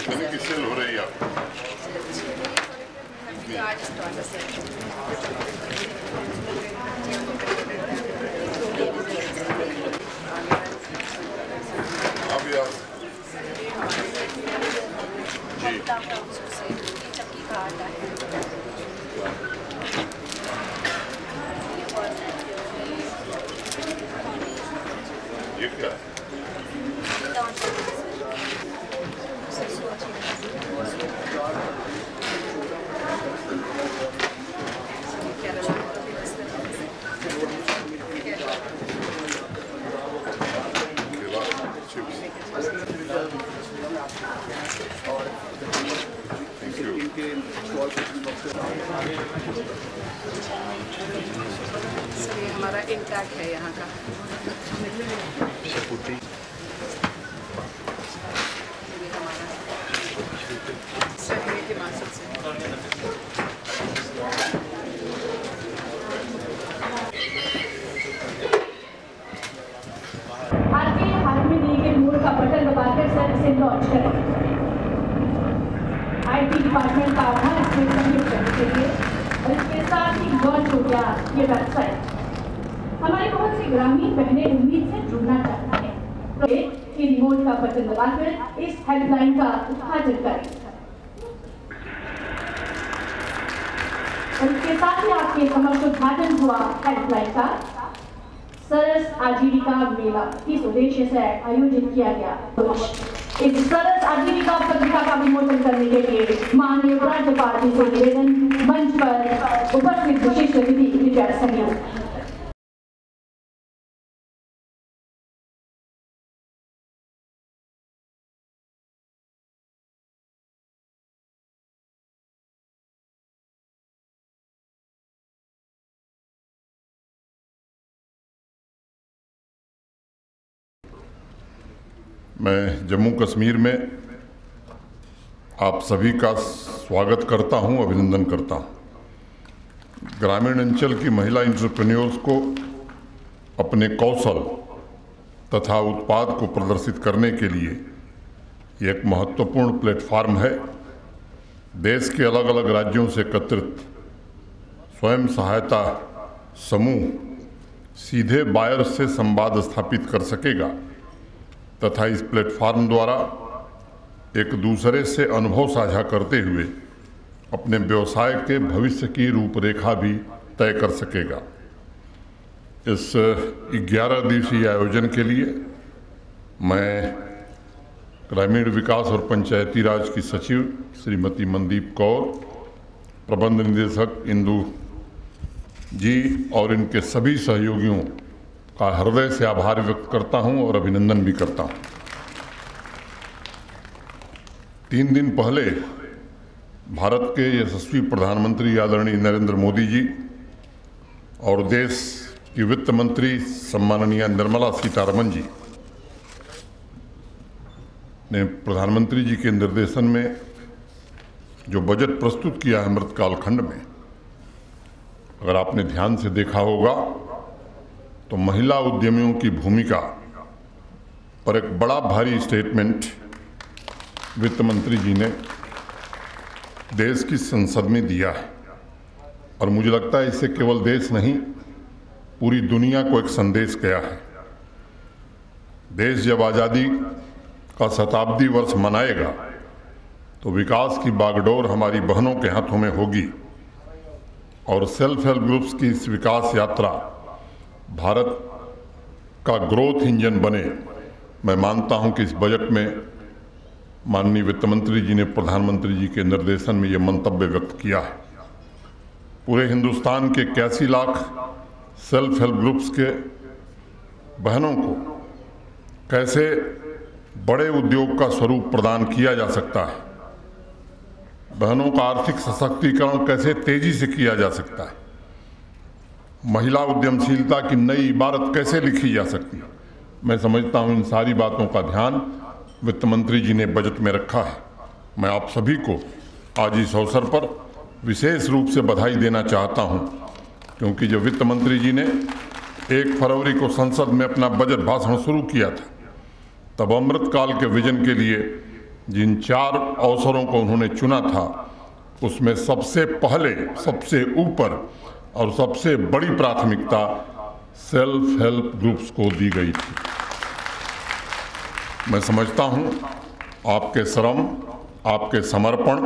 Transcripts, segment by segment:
की सेल हो रही है आप यार ये क्या है? सर ये हमारा इंटैक्ट है यहाँ का ये हमारा सहयोग के माध्यम से आपके हाथ में दिए गए मोड का बटन दबाकर सर इसे लॉन्च करें। IT डिपार्टमेंट का आभार इसमें सहयोग करने के लिए और इसके साथ ही लॉन्च हो गया ये वेबसाइट। हमारे बहुत सी ग्रामीण बहनें उम्मीद से जुड़ना चाहती हैं कि रिमोट का बटन दबाकर इस हेल्पलाइन का उद्घाटन करें और इसके साथ ही आपके समक्ष उद्घाटन हुआ हेल्पलाइन का सरस आजीविका मेला इस उद्देश्य से आयोजित किया गया। इस सरस आजीविका पत्रिका का विमोचन करने के लिए माननीय राज्यपाल जी से निवेदन, मंच पर उपस्थित विशिष्ट अतिथि कृपया सहयोग। मैं जम्मू कश्मीर में आप सभी का स्वागत करता हूं, अभिनंदन करता हूं। ग्रामीण अंचल की महिला एंटरप्रेन्योर्स को अपने कौशल तथा उत्पाद को प्रदर्शित करने के लिए ये एक महत्वपूर्ण प्लेटफार्म है। देश के अलग अलग राज्यों से एकत्रित स्वयं सहायता समूह सीधे बायर से संवाद स्थापित कर सकेगा तथा इस प्लेटफार्म द्वारा एक दूसरे से अनुभव साझा करते हुए अपने व्यवसाय के भविष्य की रूपरेखा भी तय कर सकेगा। इस 11 दिवसीय आयोजन के लिए मैं ग्रामीण विकास और पंचायती राज की सचिव श्रीमती मनदीप कौर, प्रबंध निदेशक इंदु जी और इनके सभी सहयोगियों का हृदय से आभार व्यक्त करता हूं और अभिनंदन भी करता हूं। 3 दिन पहले भारत के यशस्वी प्रधानमंत्री आदरणीय नरेंद्र मोदी जी और देश की वित्त मंत्री सम्माननीय निर्मला सीतारमण जी ने प्रधानमंत्री जी के निर्देशन में जो बजट प्रस्तुत किया है अमृतकाल खंड में, अगर आपने ध्यान से देखा होगा तो महिला उद्यमियों की भूमिका पर एक बड़ा भारी स्टेटमेंट वित्त मंत्री जी ने देश की संसद में दिया है और मुझे लगता है इससे केवल देश नहीं पूरी दुनिया को एक संदेश गया है। देश जब आज़ादी का शताब्दी वर्ष मनाएगा तो विकास की बागडोर हमारी बहनों के हाथों में होगी और सेल्फ हेल्प ग्रुप्स की इस विकास यात्रा भारत का ग्रोथ इंजन बने। मैं मानता हूं कि इस बजट में माननीय वित्त मंत्री जी ने प्रधानमंत्री जी के निर्देशन में ये मंतव्य व्यक्त किया है। पूरे हिंदुस्तान के 81 लाख सेल्फ हेल्प ग्रुप्स के बहनों को कैसे बड़े उद्योग का स्वरूप प्रदान किया जा सकता है, बहनों का आर्थिक सशक्तिकरण कैसे तेजी से किया जा सकता है, महिला उद्यमशीलता की नई इबारत कैसे लिखी जा सकती है। मैं समझता हूं इन सारी बातों का ध्यान वित्त मंत्री जी ने बजट में रखा है। मैं आप सभी को आज इस अवसर पर विशेष रूप से बधाई देना चाहता हूं, क्योंकि जब वित्त मंत्री जी ने 1 फरवरी को संसद में अपना बजट भाषण शुरू किया था तब अमृतकाल के विजन के लिए जिन 4 अवसरों को उन्होंने चुना था उसमें सबसे पहले, सबसे ऊपर और सबसे बड़ी प्राथमिकता सेल्फ हेल्प ग्रुप्स को दी गई थी। मैं समझता हूं आपके श्रम, आपके समर्पण,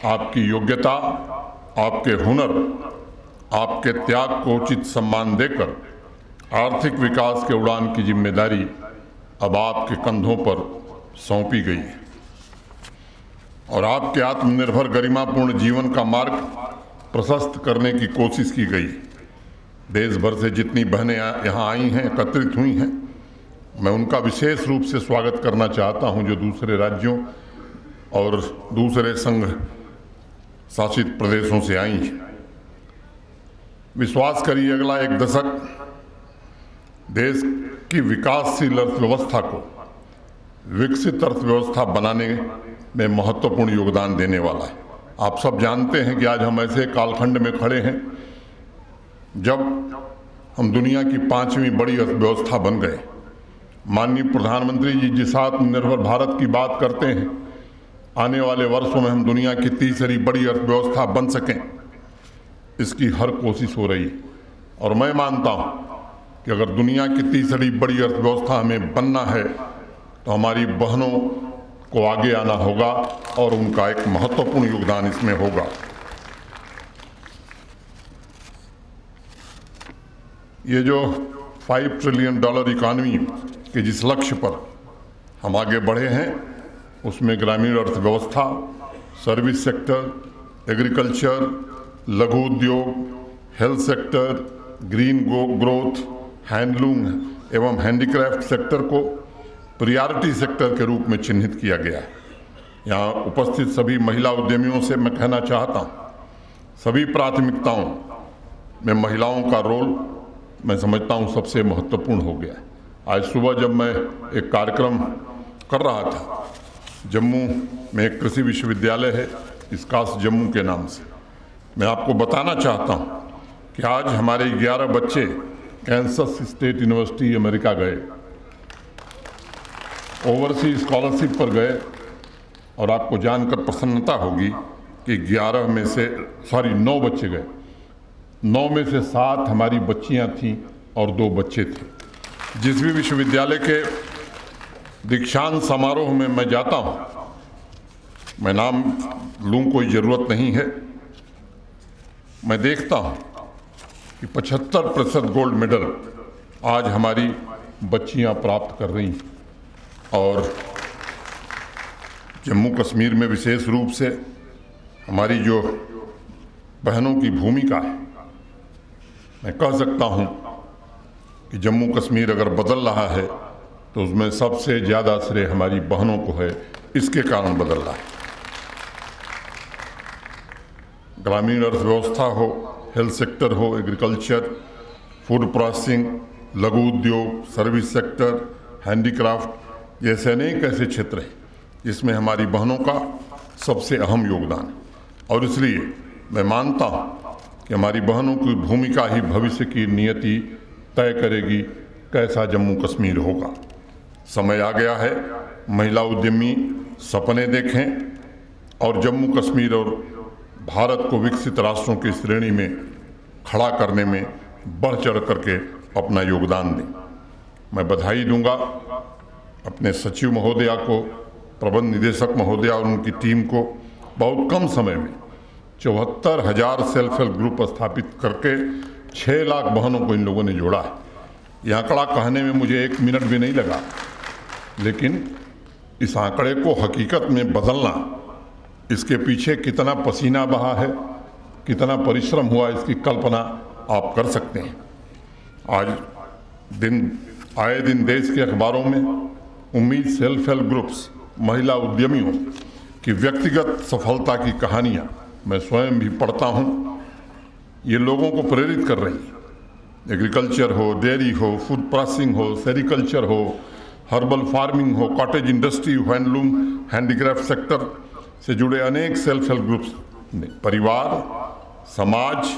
आपकी योग्यता, आपके हुनर, आपके त्याग को उचित सम्मान देकर आर्थिक विकास के उड़ान की जिम्मेदारी अब आपके कंधों पर सौंपी गई है और आपके आत्मनिर्भर गरिमापूर्ण जीवन का मार्ग प्रशस्त करने की कोशिश की गई। देश भर से जितनी बहनें यहाँ आई हैं, एकत्रित हुई हैं, मैं उनका विशेष रूप से स्वागत करना चाहता हूं, जो दूसरे राज्यों और दूसरे संघ शासित प्रदेशों से आई हैं। विश्वास करिए, अगला 1 दशक देश की विकासशील अर्थव्यवस्था को विकसित अर्थव्यवस्था बनाने में महत्वपूर्ण योगदान देने वाला है। आप सब जानते हैं कि आज हम ऐसे कालखंड में खड़े हैं जब हम दुनिया की 5वीं बड़ी अर्थव्यवस्था बन गए। माननीय प्रधानमंत्री जी जिस आत्मनिर्भर भारत की बात करते हैं, आने वाले वर्षों में हम दुनिया की 3री बड़ी अर्थव्यवस्था बन सकें, इसकी हर कोशिश हो रही है। और मैं मानता हूं कि अगर दुनिया की 3री बड़ी अर्थव्यवस्था हमें बनना है तो हमारी बहनों को आगे आना होगा और उनका एक महत्वपूर्ण योगदान इसमें होगा। ये जो $5 ट्रिलियन इकॉनमी के जिस लक्ष्य पर हम आगे बढ़े हैं, उसमें ग्रामीण अर्थव्यवस्था, सर्विस सेक्टर, एग्रीकल्चर, लघु उद्योग, health sector, green growth, handloom एवं हैंडीक्राफ्ट सेक्टर को प्रियॉरिटी सेक्टर के रूप में चिन्हित किया गया है। यहाँ उपस्थित सभी महिला उद्यमियों से मैं कहना चाहता हूँ, सभी प्राथमिकताओं में महिलाओं का रोल मैं समझता हूँ सबसे महत्वपूर्ण हो गया है। आज सुबह जब मैं एक कार्यक्रम कर रहा था, जम्मू में एक कृषि विश्वविद्यालय है, इसकास जम्मू के नाम से, मैं आपको बताना चाहता हूँ कि आज हमारे 11 बच्चे कैंसस स्टेट यूनिवर्सिटी अमेरिका गए, ओवरसीज स्कॉलरशिप पर गए और आपको जानकर प्रसन्नता होगी कि 9 बच्चे गए। 9 में से 7 हमारी बच्चियां थीं और 2 बच्चे थे। जिस भी विश्वविद्यालय के दीक्षांत समारोह में मैं जाता हूं, मैं नाम लूं, कोई ज़रूरत नहीं है, मैं देखता हूं कि 75% गोल्ड मेडल आज हमारी बच्चियां प्राप्त कर रही हैं। और जम्मू कश्मीर में विशेष रूप से हमारी जो बहनों की भूमिका है, मैं कह सकता हूं कि जम्मू कश्मीर अगर बदल रहा है तो उसमें सबसे ज़्यादा श्रेय हमारी बहनों को है। इसके कारण बदल रहा है। ग्रामीण अर्थव्यवस्था हो, हेल्थ सेक्टर हो, एग्रीकल्चर, फूड प्रोसेसिंग, लघु उद्योग, सर्विस सेक्टर, हैंडीक्राफ्ट जैसे अनेक ऐसे क्षेत्र हैं जिसमें हमारी बहनों का सबसे अहम योगदान है। और इसलिए मैं मानता हूँ कि हमारी बहनों की भूमिका ही भविष्य की नियति तय करेगी कैसा जम्मू कश्मीर होगा। समय आ गया है, महिला उद्यमी सपने देखें और जम्मू कश्मीर और भारत को विकसित राष्ट्रों की श्रेणी में खड़ा करने में बढ़ चढ़ करके अपना योगदान दें। मैं बधाई दूंगा अपने सचिव महोदया को, प्रबंध निदेशक महोदया और उनकी टीम को। बहुत कम समय में 74,000 सेल्फ हेल्प ग्रुप स्थापित करके 6 लाख बहनों को इन लोगों ने जोड़ा है। यह आंकड़ा कहने में मुझे 1 मिनट भी नहीं लगा, लेकिन इस आंकड़े को हकीकत में बदलना, इसके पीछे कितना पसीना बहा है, कितना परिश्रम हुआ, इसकी कल्पना आप कर सकते हैं। आज आए दिन देश के अखबारों में उम्मीद सेल्फ हेल्प ग्रुप्स, महिला उद्यमियों की व्यक्तिगत सफलता की कहानियां मैं स्वयं भी पढ़ता हूं। ये लोगों को प्रेरित कर रही हैं। एग्रीकल्चर हो, डेयरी हो, फूड प्रोसेसिंग हो, सेरिकल्चर हो, हर्बल फार्मिंग हो, cottage industry, handloom, handicraft sector से जुड़े अनेक सेल्फ हेल्प ग्रुप्स ने परिवार, समाज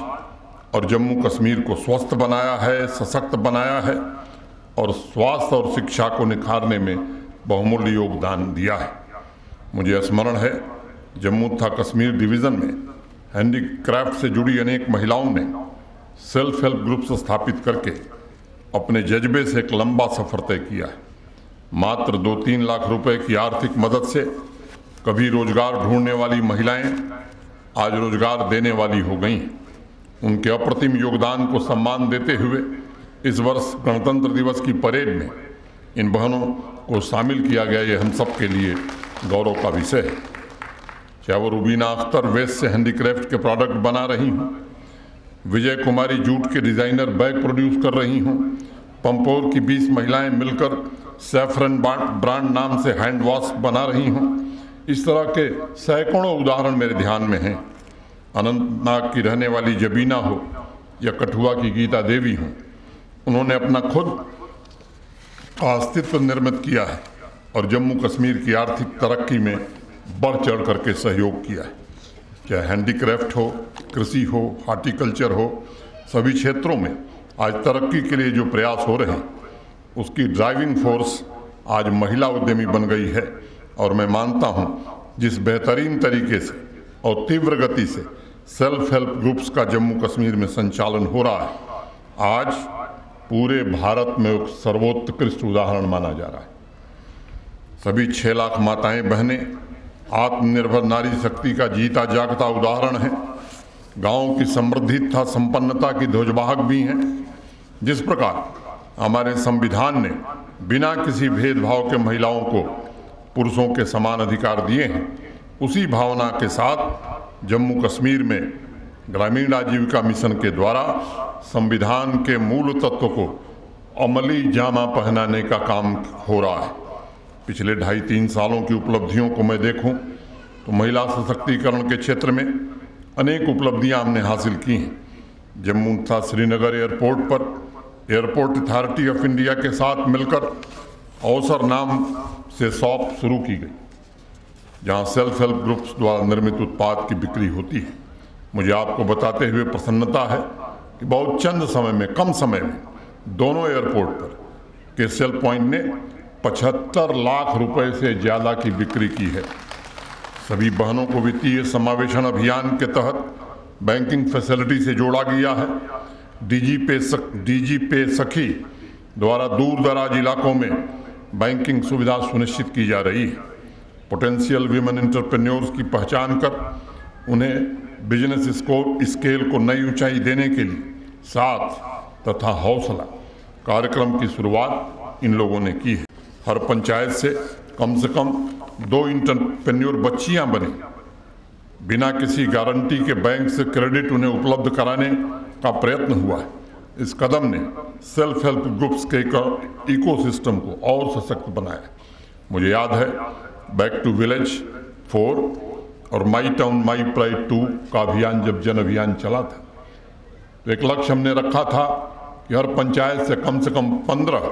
और जम्मू कश्मीर को स्वस्थ बनाया है, सशक्त बनाया है और स्वास्थ्य और शिक्षा को निखारने में बहुमूल्य योगदान दिया है। मुझे स्मरण है जम्मू तथा कश्मीर डिवीज़न में हैंडीक्राफ्ट से जुड़ी अनेक महिलाओं ने सेल्फ हेल्प ग्रुप्स स्थापित करके अपने जज्बे से एक लंबा सफ़र तय किया है। मात्र 2-3 लाख रुपए की आर्थिक मदद से कभी रोजगार ढूंढने वाली महिलाएं आज रोजगार देने वाली हो गई हैं। उनके अप्रतिम योगदान को सम्मान देते हुए इस वर्ष गणतंत्र दिवस की परेड में इन बहनों को शामिल किया गया, ये हम सब के लिए गौरव का विषय है। चाहे वो रुबीना अख्तर वेस्ट से हैंडीक्राफ्ट के प्रोडक्ट बना रही हूँ, विजय कुमारी जूट के डिज़ाइनर बैग प्रोड्यूस कर रही हूँ, पंपोर की 20 महिलाएं मिलकर सैफरन ब्रांड नाम से हैंड वॉश बना रही हूँ। इस तरह के सैकड़ों उदाहरण मेरे ध्यान में हैं। अनंतनाग की रहने वाली जबीना हो या कठुआ की गीता देवी हो, उन्होंने अपना खुद का अस्तित्व निर्मित किया है और जम्मू कश्मीर की आर्थिक तरक्की में बढ़ चढ़ करके सहयोग किया है। चाहे हैंडीक्राफ्ट हो, कृषि हो, हॉर्टिकल्चर हो, सभी क्षेत्रों में आज तरक्की के लिए जो प्रयास हो रहे हैं उसकी ड्राइविंग फोर्स आज महिला उद्यमी बन गई है। और मैं मानता हूं जिस बेहतरीन तरीके से और तीव्र गति से सेल्फ हेल्प ग्रुप्स का जम्मू कश्मीर में संचालन हो रहा है, आज पूरे भारत में एक सर्वोत्कृष्ट उदाहरण माना जा रहा है। सभी 6 लाख माताएं बहनें आत्मनिर्भर नारी शक्ति का जीता जागता उदाहरण है। गांवों की समृद्धि तथा संपन्नता की ध्वजवाहक भी हैं। जिस प्रकार हमारे संविधान ने बिना किसी भेदभाव के महिलाओं को पुरुषों के समान अधिकार दिए हैं, उसी भावना के साथ जम्मू कश्मीर में ग्रामीण आजीविका मिशन के द्वारा संविधान के मूल तत्व को अमली जामा पहनाने का काम हो रहा है। पिछले 2.5-3 सालों की उपलब्धियों को मैं देखूं तो महिला सशक्तिकरण के क्षेत्र में अनेक उपलब्धियां हमने हासिल की हैं। जम्मू तथा श्रीनगर एयरपोर्ट पर एयरपोर्ट अथॉरिटी ऑफ इंडिया के साथ मिलकर अवसर नाम से शॉप शुरू की गई, जहां सेल्फ हेल्प ग्रुप्स द्वारा निर्मित उत्पाद की बिक्री होती है। मुझे आपको बताते हुए प्रसन्नता है कि बहुत चंद समय में, कम समय में दोनों एयरपोर्ट पर केसीएल पॉइंट ने 75 लाख रुपए से ज़्यादा की बिक्री की है। सभी बहनों को वित्तीय समावेशन अभियान के तहत बैंकिंग फैसिलिटी से जोड़ा गया है। डीजी पे सखी द्वारा दूर दराज इलाकों में बैंकिंग सुविधा सुनिश्चित की जा रही है। पोटेंशियल वीमेन एंटरप्रेन्योर्स की पहचान कर उन्हें बिजनेस स्केल को नई ऊंचाई देने के लिए साथ तथा हौसला कार्यक्रम की शुरुआत इन लोगों ने की है। हर पंचायत से कम 2 एंटरप्रेन्योर बच्चियां बने। बिना किसी गारंटी के बैंक से क्रेडिट उन्हें उपलब्ध कराने का प्रयत्न हुआ है। इस कदम ने सेल्फ हेल्प ग्रुप्स के इकोसिस्टम को और सशक्त बनाया। मुझे याद है बैक टू विलेज 4 और माई टाउन माई प्राइड 2 का अभियान जब जन अभियान चला था, तो एक लक्ष्य हमने रखा था कि हर पंचायत से कम 15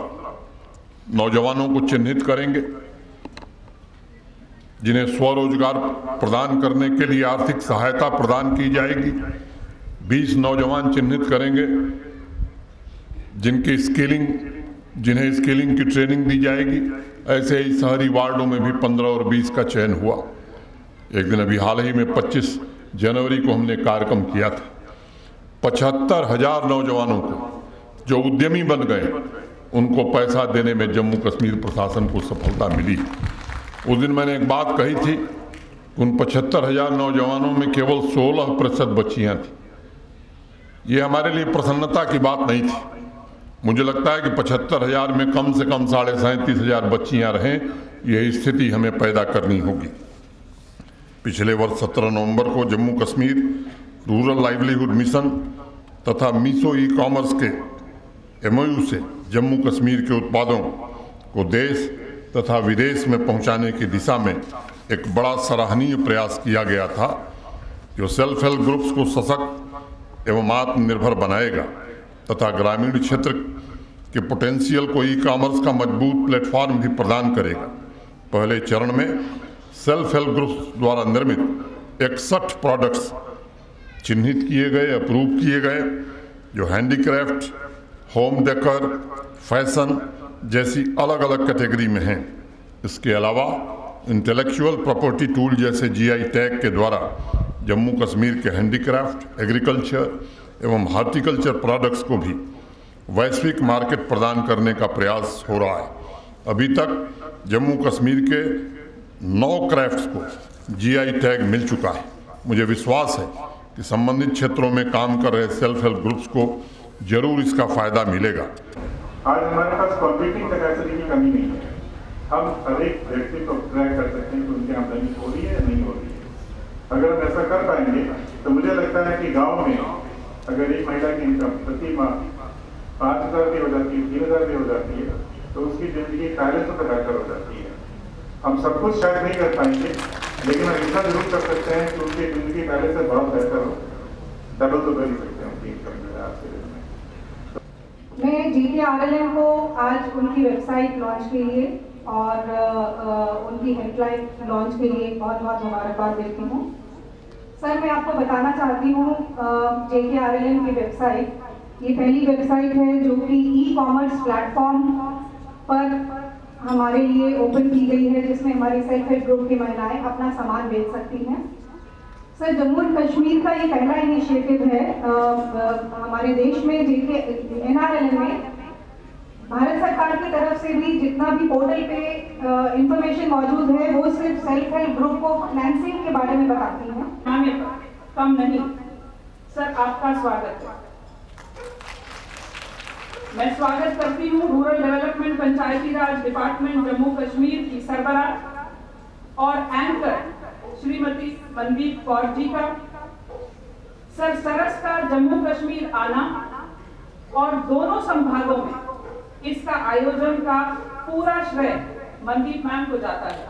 नौजवानों को चिन्हित करेंगे जिन्हें स्वरोजगार प्रदान करने के लिए आर्थिक सहायता प्रदान की जाएगी। 20 नौजवान चिन्हित करेंगे जिन्हें स्किलिंग की ट्रेनिंग दी जाएगी। ऐसे ही शहरी वार्डों में भी 15 और 20 का चयन हुआ। एक दिन अभी हाल ही में 25 जनवरी को हमने कार्यक्रम किया था। 75,000 नौजवानों को जो उद्यमी बन गए उनको पैसा देने में जम्मू कश्मीर प्रशासन को सफलता मिली। उस दिन मैंने एक बात कही थी, उन 75,000 नौजवानों में केवल 16% बच्चियां थी। ये हमारे लिए प्रसन्नता की बात नहीं थी। मुझे लगता है कि 75,000 में कम से कम 37,500 बच्चियां रहें, यही स्थिति हमें पैदा करनी होगी। पिछले वर्ष 17 नवंबर को Jammu Kashmir rural livelihood mission तथा मीसो ई कॉमर्स के MOU से जम्मू कश्मीर के उत्पादों को देश तथा विदेश में पहुंचाने की दिशा में एक बड़ा सराहनीय प्रयास किया गया था, जो सेल्फ हेल्प ग्रुप्स को सशक्त एवं आत्मनिर्भर बनाएगा तथा ग्रामीण क्षेत्र के पोटेंशियल को ई कॉमर्स का मजबूत प्लेटफॉर्म भी प्रदान करेगा। पहले चरण में सेल्फ हेल्प ग्रुप्स द्वारा निर्मित 61 प्रोडक्ट्स चिन्हित किए गए, अप्रूव किए गए, जो हैंडीक्राफ्ट, होम डेकर, फैशन जैसी अलग अलग कैटेगरी में हैं। इसके अलावा इंटेलेक्चुअल प्रॉपर्टी टूल जैसे जीआई टैग के द्वारा जम्मू कश्मीर के हैंडीक्राफ्ट, एग्रीकल्चर एवं हार्टिकल्चर प्रोडक्ट्स को भी वैश्विक मार्केट प्रदान करने का प्रयास हो रहा है। अभी तक जम्मू कश्मीर के 9 क्राफ्ट्स को जीआई टैग मिल चुका है। मुझे विश्वास है कि संबंधित क्षेत्रों में काम कर रहे सेल्फ हेल्प ग्रुप्स को जरूर इसका फायदा मिलेगा। आज हमारे पास कॉम्पिटिंग कैपेसिटी की कमी नहीं है। हम हर एक व्यक्ति को ट्रैक कर सकते हैं कि उनकी आमदनी हो रही है या नहीं हो रही है। अगर हम ऐसा कर पाएंगे तो मुझे लगता है कि गांव में अगर एक महिला की इनकम प्रति माह 5,000 भी हो जाती है, 3,000 भी हो जाती है, तो उसकी जिंदगी पहले से बेहतर हो जाती है। हम सब कुछ शायद नहीं कर पाएंगे, लेकिन हम इतना जरूर कर सकते हैं कि उनकी जिंदगी पहले से बहुत बेहतर हो। डबल तो कर ही सकते हैं उनकी इनकम जो है आज के दिन में। मैं JKRLM को आज उनकी वेबसाइट लॉन्च के लिए और उनकी हेल्पलाइन लॉन्च के लिए बहुत बहुत मुबारकबाद देती हूँ। सर, मैं आपको बताना चाहती हूँ JKRLM की वेबसाइट ये पहली वेबसाइट है जो कि ई-कॉमर्स प्लेटफॉर्म पर हमारे लिए ओपन की गई है, जिसमें हमारी सेल्फ हेल्प ग्रुप की महिलाएं अपना सामान बेच सकती हैं। सर, जम्मू एंड कश्मीर का ये पहला इनिशिएटिव है हमारे देश में। NRLM में भारत सरकार की तरफ से भी जितना भी पोर्टल पे इंफॉर्मेशन मौजूद है वो सिर्फ सेल्फ हेल्प ग्रुप को फाइनेंसिंग के बारे में बताती है। कम नहीं। सर, आपका स्वागत है। मैं स्वागत करती हूँ रूरल डेवलपमेंट पंचायती राज डिपार्टमेंट जम्मू कश्मीर की सरबराह और एंकर श्रीमती मनदीप कौर जी का। सर, सरस का जम्मू कश्मीर आना और दोनों संभागों में इसका आयोजन का पूरा श्रेय मनदीप मैम को जाता है।